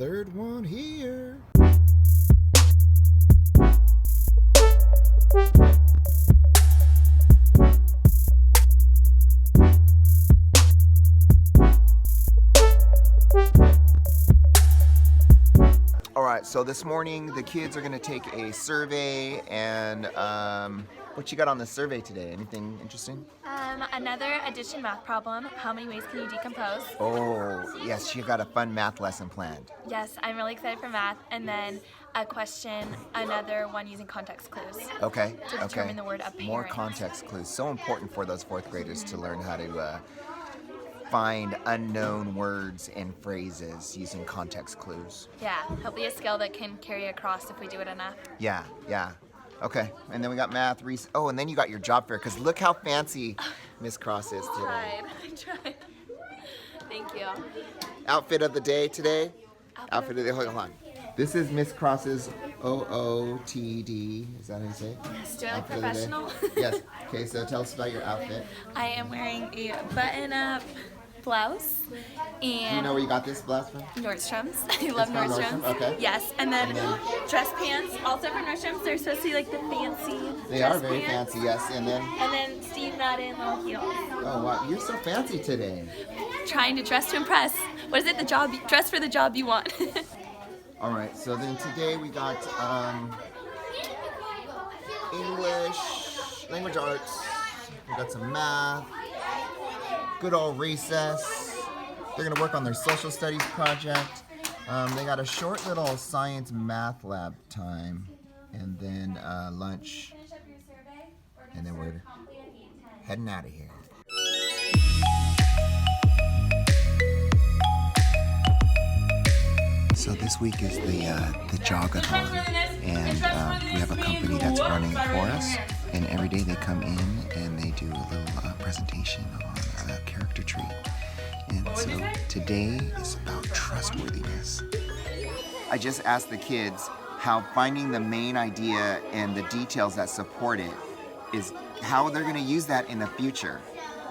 third one here. All right, so this morning the kids are going to take a survey, and what you got on the survey today? Anything interesting? Another addition math problem. How many ways can you decompose? Oh, yes, you got a fun math lesson planned. Yes, I'm really excited for math. And then a question, another one using context clues. Okay, To determine the word apparent. More context clues. So important for those fourth graders to learn how to find unknown words and phrases using context clues. Yeah, hopefully a skill that can carry across if we do it enough. Yeah. Okay, and then we got math. Oh, and then you got your job fair, because look how fancy Miss Cross is today. I tried. Thank you. Outfit of the day today? Outfit of the day, hold on. This is Miss Cross's OOTD. Is that how you say it? Yes, do I look professional? Yes. Okay, so tell us about your outfit. I am wearing a button-up blouse and Do you know where you got this blouse from? Nordstrom's. I love from Nordstrom's. Nordstrom? Okay. Yes, and then dress pants, also from Nordstrom's. They're supposed to be like the fancy They dress are very pants. fancy, yes. And then Steve Madden little heels. oh wow, you're so fancy today. Trying to dress to impress. What is it? Dress for the job you want. All right, so then today we got English, language arts, we got some math, good old recess. They're gonna work on their social studies project. They got a short little science math lab time, and then lunch, and then we're heading out of here. So this week is the jogathon, and we have a company that's running it for us, and every day they come in and they do a little presentation on a character trait. And so today is about trustworthiness. I just asked the kids how finding the main idea and the details that support it is how they're going to use that in the future.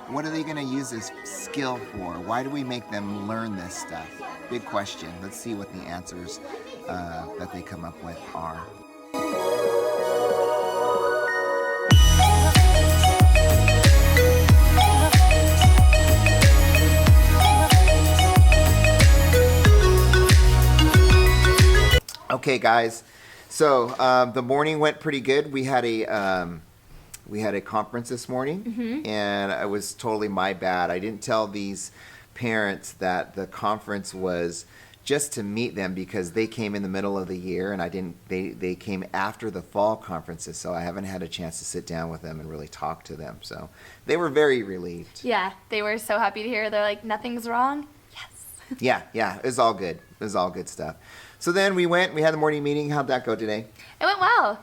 What are they going to use this skill for? Why do we make them learn this stuff? Big question. Let's see what the answers that they come up with are. Okay, guys. So the morning went pretty good. We had a conference this morning, and it was totally my bad. I didn't tell these parents that the conference was just to meet them, because they came in the middle of the year, and they came after the fall conferences, so I haven't had a chance to sit down with them and really talk to them. So they were very relieved. Yeah, they were so happy to hear. They're like, nothing's wrong? Yes. Yeah, it was all good. It was all good stuff. So then we had the morning meeting. How'd that go today? It went well.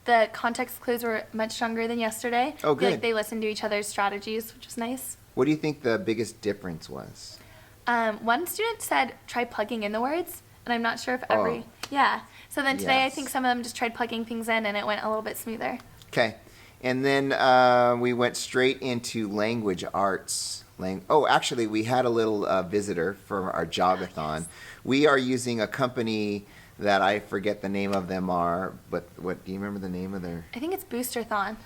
The context clues were much stronger than yesterday. Oh, good. Like they listened to each other's strategies, which was nice. What do you think the biggest difference was? One student said, try plugging in the words, and I'm not sure if yeah. So then today I think some of them just tried plugging things in, and it went a little bit smoother. Okay. And then we went straight into language arts. Actually, we had a little visitor for our jogathon. Yes. We are using a company that I forget the name of them are, but what do you remember the name of their? I think it's Boosterthon.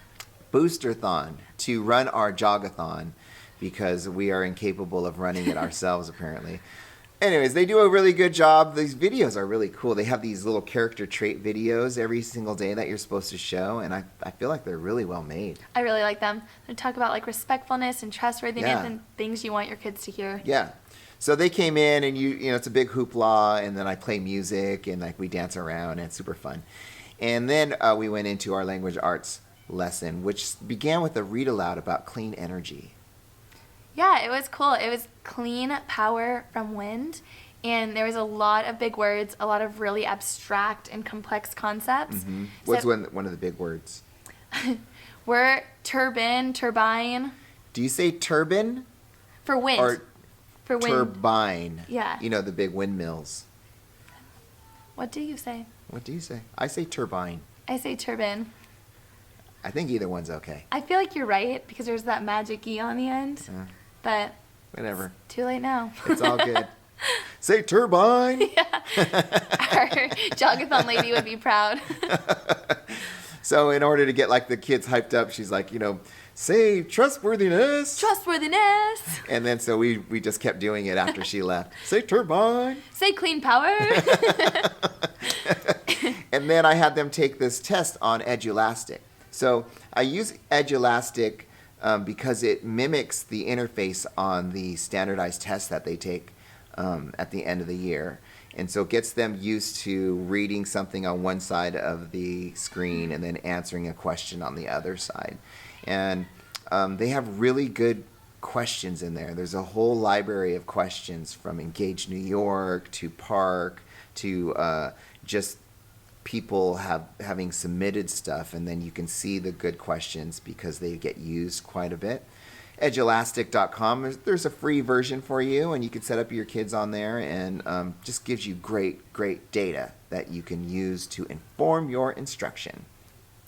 Boosterthon, to run our jogathon, because we are incapable of running it ourselves apparently. Anyways, they do a really good job. These videos are really cool. They have these little character trait videos every single day that you're supposed to show, and I feel like they're really well made. I really like them. They talk about like respectfulness and trustworthiness and things you want your kids to hear. Yeah. So they came in, and you know, it's a big hoopla, and then I play music, and like we dance around, and it's super fun. And then we went into our language arts lesson, which began with a read aloud about clean energy. Yeah, it was cool. It was clean power from wind, and there was a lot of big words, a lot of really abstract and complex concepts. Mm-hmm. What's one of the big words? We're turbine. Do you say turbine? For wind. Or for wind. Turbine. Yeah. You know, the big windmills. What do you say? What do you say? I say turbine. I say turbine. I think either one's okay. I feel like you're right, because there's that magic E on the end. But whatever. It's too late now. It's all good. Say turbine. Yeah. Our jogathon lady would be proud. So in order to get like the kids hyped up, she's like, say trustworthiness. Trustworthiness. And then so we just kept doing it after she left. Say turbine. Say clean power. And then I had them take this test on Edulastic. So I use Edulastic because it mimics the interface on the standardized tests that they take at the end of the year. And so it gets them used to reading something on one side of the screen and then answering a question on the other side. And they have really good questions in there. There's a whole library of questions from Engage New York to Park to just people having submitted stuff. And then you can see the good questions because they get used quite a bit. Edulastic.com, there's a free version for you, and you can set up your kids on there, and just gives you great data that you can use to inform your instruction.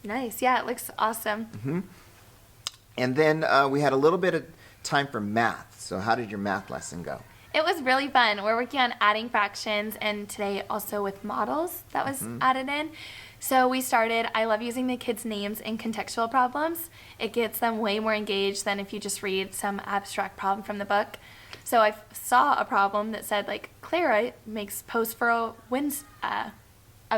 Nice. Yeah, it looks awesome. Mm-hmm. And then we had a little bit of time for math. So how did your math lesson go? It was really fun. We're working on adding fractions, and today also with models that was added in. So we started, I love using the kids' names in contextual problems. It gets them way more engaged than if you just read some abstract problem from the book. So I saw a problem that said, like, Clara makes post for a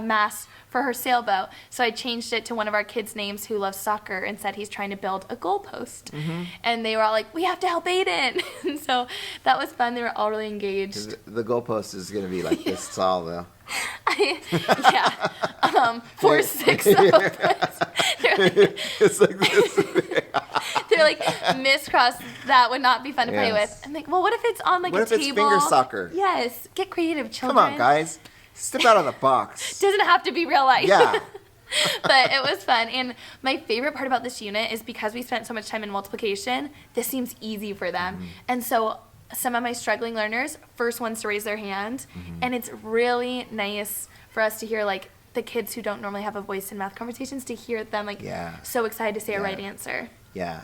mast for her sailboat. So I changed it to one of our kids' names who loves soccer and said he's trying to build a goalpost. And they were all like, we have to help Aiden. And so that was fun. They were all really engaged. The goalpost is going to be like this tall, though. 4'6" It's like this. They're like, Miss Cross, that would not be fun to play Yes. with. I'm like, well, what if it's on like What a if table? it's finger soccer? Yes, get creative, children. Come on, guys. Step out of the box. Doesn't have to be real life. Yeah. But it was fun. And my favorite part about this unit is because we spent so much time in multiplication, this seems easy for them. And so some of my struggling learners, first ones to raise their hand. And it's really nice for us to hear like the kids who don't normally have a voice in math conversations, to hear them like so excited to say a right answer. Yeah.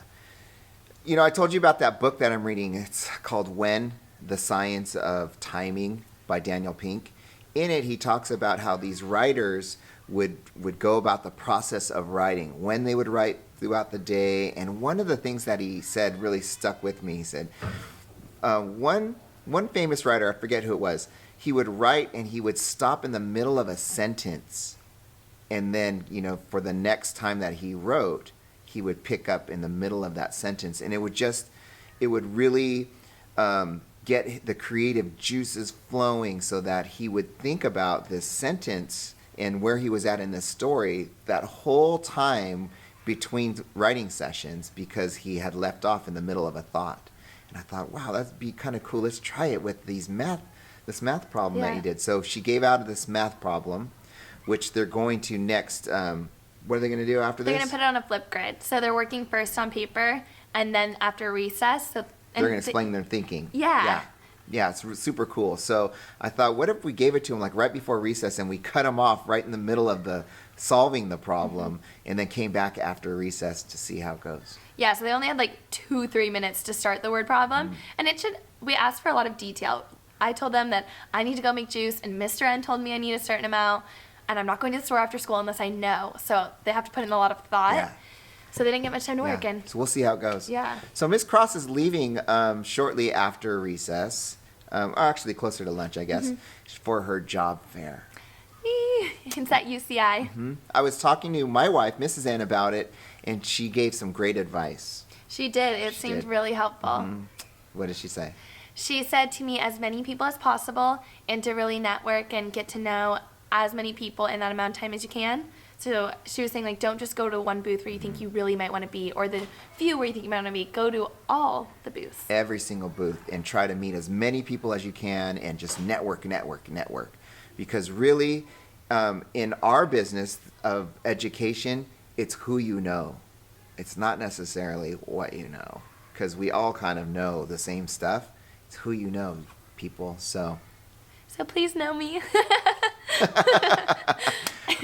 I told you about that book that I'm reading. It's called When, The Science of Timing by Daniel Pink. In it, he talks about how these writers would go about the process of writing, when they would write throughout the day. And one of the things that he said really stuck with me. He said, one famous writer, I forget who it was, he would write and he would stop in the middle of a sentence. And then, for the next time that he wrote, he would pick up in the middle of that sentence. And it would really get the creative juices flowing so that he would think about this sentence and where he was at in this story that whole time between writing sessions, because he had left off in the middle of a thought. And I thought, wow, that'd be kind of cool. Let's try it with this math problem that he did. So she gave out this math problem, which they're going to next, what are they going to do after this? They're going to put it on a flip grid. So they're working first on paper, and then after recess, they're going to explain their thinking. Yeah. Yeah, it's super cool. So I thought, what if we gave it to them like right before recess and we cut them off right in the middle of the solving the problem and then came back after recess to see how it goes. Yeah, so they only had like 2-3 minutes to start the word problem. And we asked for a lot of detail. I told them that I need to go make juice, and Mr. N told me I need a certain amount, and I'm not going to the store after school unless I know. So they have to put in a lot of thought. Yeah. So they didn't get much time to work. And so we'll see how it goes. Yeah. So Miss Cross is leaving shortly after recess, or actually closer to lunch, I guess, for her job fair. It's at UCI. I was talking to my wife, Mrs. N, about it, and she gave some great advice. She did. It seemed really helpful. What did she say? She said to me, as many people as possible, and to really network and get to know as many people in that amount of time as you can. So she was saying, like, don't just go to one booth where you think you really might want to be, or the few where you think you might want to be. Go to all the booths. Every single booth, and try to meet as many people as you can, and just network. Because really, in our business of education, it's who you know. It's not necessarily what you know, because we all kind of know the same stuff. It's who you know, people. So please know me.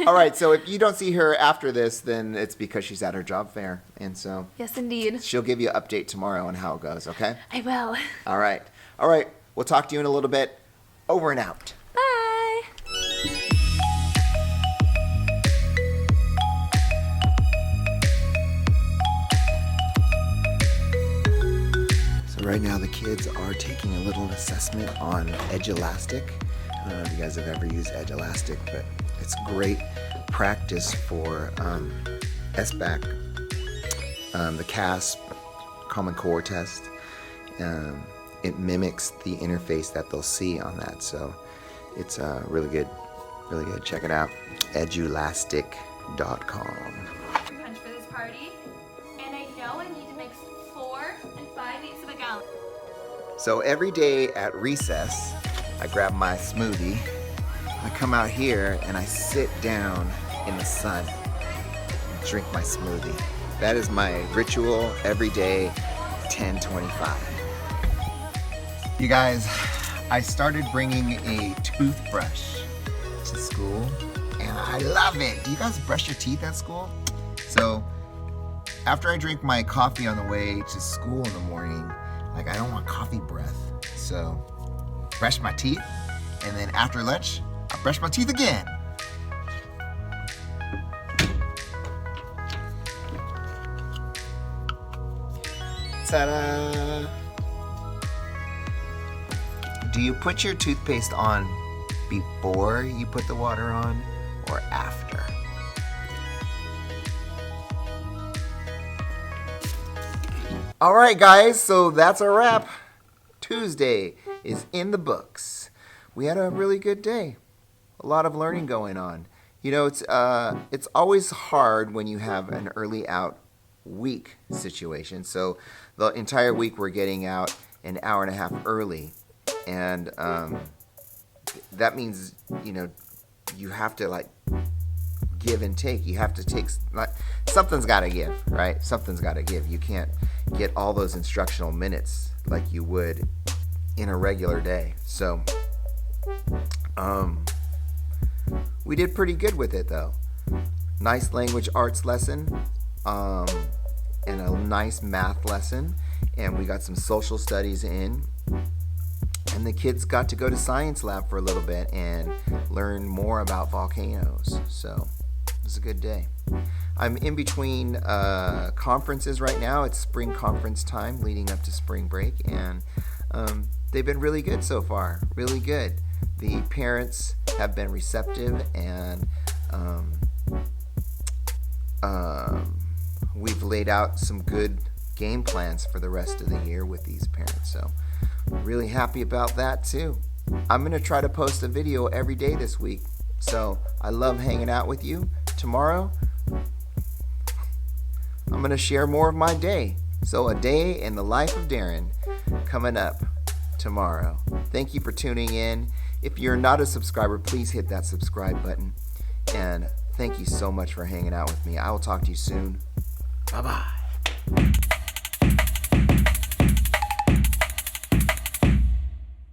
All right, so if you don't see her after this, then it's because she's at her job fair. And so yes, indeed. She'll give you an update tomorrow on how it goes, okay? I will. All right. We'll talk to you in a little bit. Over and out. Bye. So right now the kids are taking a little assessment on Edge Elastic. I don't know if you guys have ever used Edge Elastic, but it's great practice for SBAC, the CASP, Common Core test. It mimics the interface that they'll see on that, so it's really good, really good. Check it out, edgeelastic.com. Punch for this party, and I know I need to mix 4 and 5/8 of a gallon. So every day at recess, I grab my smoothie, I come out here and I sit down in the sun and drink my smoothie. That is my ritual every day, 10:25. You guys, I started bringing a toothbrush to school and I love it. Do you guys brush your teeth at school? So after I drink my coffee on the way to school in the morning, like I don't want coffee breath. So brush my teeth, and then after lunch, I brush my teeth again. Ta-da! Do you put your toothpaste on before you put the water on or after? All right, guys, so that's a wrap. Tuesday is in the books. We had a really good day. A lot of learning going on. You know, it's always hard when you have an early out week situation. So the entire week we're getting out an hour and a half early. And that means, you know, you have to like give and take. You have to take, like, something's got to give, right? Something's got to give. You can't get all those instructional minutes like you would in a regular day. So we did pretty good with it though. Nice language arts lesson, and a nice math lesson, and we got some social studies in. And the kids got to go to science lab for a little bit and learn more about volcanoes. So it was a good day. I'm in between conferences right now. It's spring conference time leading up to spring break. And they've been really good so far. Really good. The parents have been receptive, and we've laid out some good game plans for the rest of the year with these parents. So really happy about that too. I'm going to try to post a video every day this week. So I love hanging out with you. Tomorrow, I'm going to share more of my day. So a day in the life of Darin coming up tomorrow. Thank you for tuning in. If you're not a subscriber, please hit that subscribe button. And thank you so much for hanging out with me. I will talk to you soon. Bye-bye.